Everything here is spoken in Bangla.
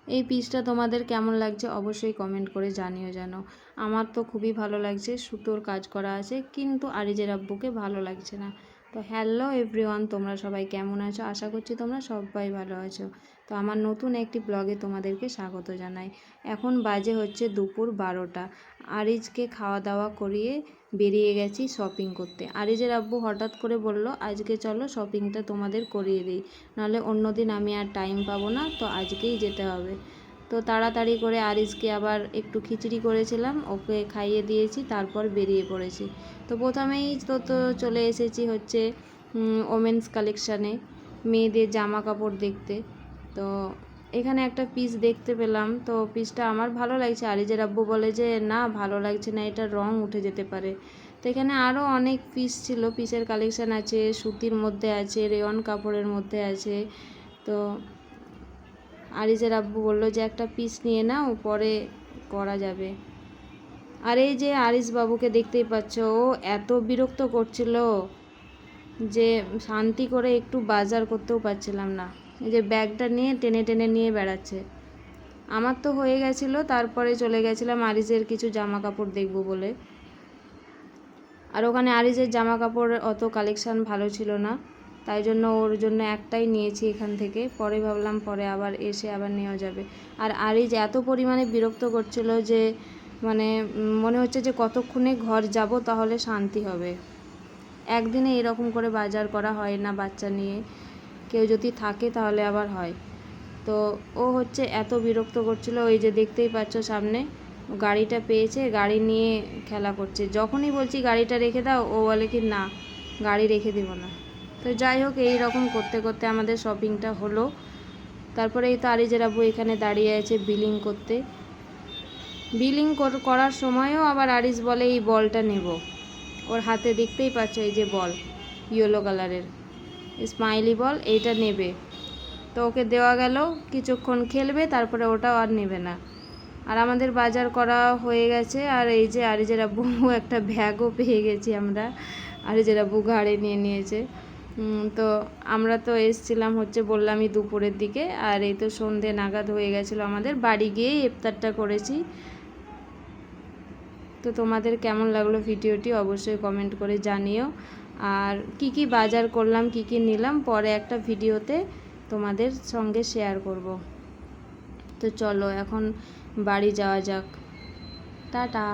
এই পিসটা তোমাদের কেমন লাগছে অবশ্যই কমেন্ট করে জানিও যেন। আমার তো খুবই ভালো লাগছে, সুতোর কাজ করা আছে, কিন্তু আরিজের আব্বুকে ভালো লাগছে না। তো হ্যালো এভরিওয়ান, তোমরা সবাই কেমন আছো? আশা করছি তোমরা সবাই ভালো আছো। তো আমার নতুন একটি ব্লগে তোমাদেরকে স্বাগত জানাই। এখন বাজে হচ্ছে দুপুর 12টা। আরিজকে খাওয়া দাওয়া করিয়ে বেরিয়ে গেছি শপিং করতে। আরিজের আব্বু হঠাৎ করে বলল, আজকে চলো শপিংটা তোমাদের করিয়ে দিই, নাহলে অন্য দিন আমি আর টাইম পাবো না, তো আজকেই যেতে হবে। তো তাড়াতাড়ি করে আরিজকে আবার একটু খিচুড়ি করেছিলাম, ওকে খাইয়ে দিয়েছি, তারপর বেরিয়ে পড়েছি। তো প্রথমেই তো চলে এসেছি হচ্ছে ওমেন্স কালেকশানে, মেয়েদের জামা কাপড় দেখতে। তো এখানে একটা পিস দেখতে পেলাম, তো পিসটা আমার ভালো লাগছে। আরিজের আব্বু বলে যে না ভালো লাগছে না, এটা রং উঠে যেতে পারে। তো এখানে আরও অনেক পিস ছিল, পিসের কালেকশান আছে, সুতির মধ্যে আছে, রেয়ন কাপড়ের মধ্যে আছে। তো আরিজের আব্বু বললো যে একটা পিস নিয়ে নাও, পরে করা যাবে। আর এই যে আরিজ বাবুকে দেখতেই পাচ্ছ, ও এত বিরক্ত করছিল যে শান্তি করে একটু বাজার করতেও পারছিলাম না। এই যে ব্যাগটা নিয়ে টেনে টেনে নিয়ে বেড়াচ্ছে। আমার তো হয়ে গেছিলো, তারপরে চলে গেছিলাম আরিজের কিছু জামা কাপড় দেখবো বলে। আর ওখানে আরিজের জামা কাপড় অত কালেকশান ভালো ছিল না, তাই জন্য ওর জন্য একটাই নিয়েছি এখান থেকে। পরে ভাবলাম পরে আবার এসে আবার নেওয়া যাবে। আর আরিজ এত পরিমাণে বিরক্ত করছিল যে মানে মনে হচ্ছে যে কতক্ষণে ঘর যাব তাহলে শান্তি হবে। একদিনে এরকম করে বাজার করা হয় না বাচ্চা নিয়ে, কেউ যদি থাকে তাহলে আবার হয়। তো ও হচ্ছে এত বিরক্ত করছিল। ওই যে দেখতেই পাচ্ছ সামনে গাড়িটা পেয়েছে, গাড়ি নিয়ে খেলা করছে। যখনই বলছি গাড়িটা রেখে দাও, ও বলে কি না গাড়ি রেখে দেব না। তো যাই হোক, এই রকম করতে করতে আমাদের শপিংটা হলো। তারপরে এই তো আরিজের আব্বু এখানে দাঁড়িয়ে আছে বিলিং করতে। বিলিং করার সময়ও আবার আরিজ বলে এই বলটা নেব। ওর হাতে দেখতেই পাচ্ছ এই যে বল, ইয়েলো কালারের স্মাইলি বল, এইটা নেবে। তো ওকে দেওয়া গেল, কিছুক্ষণ খেলবে, তারপরে ওটাও আর নেবে না। আর আমাদের বাজার করা হয়ে গেছে। আর এই যে আরিজের আব্বু একটা ব্যাগও পেয়ে গেছি আমরা, আরিজের আব্বু ঘাড়ে নিয়ে নিয়েছে। তো আমরা তো এসছিলাম হচ্ছে বললামই দুপুরের দিকে, আর এই তো সন্ধে নাগাদ হয়ে গেছিলো আমাদের। বাড়ি গিয়েই ইফতারটা করেছি। তো তোমাদের কেমন লাগলো ভিডিওটি অবশ্যই কমেন্ট করে জানিও। আর কি কি বাজার করলাম, কি কি নিলাম, পরে একটা ভিডিওতে তোমাদের সঙ্গে শেয়ার করব। তো চলো এখন বাড়ি যাওয়া যাক, টাটা।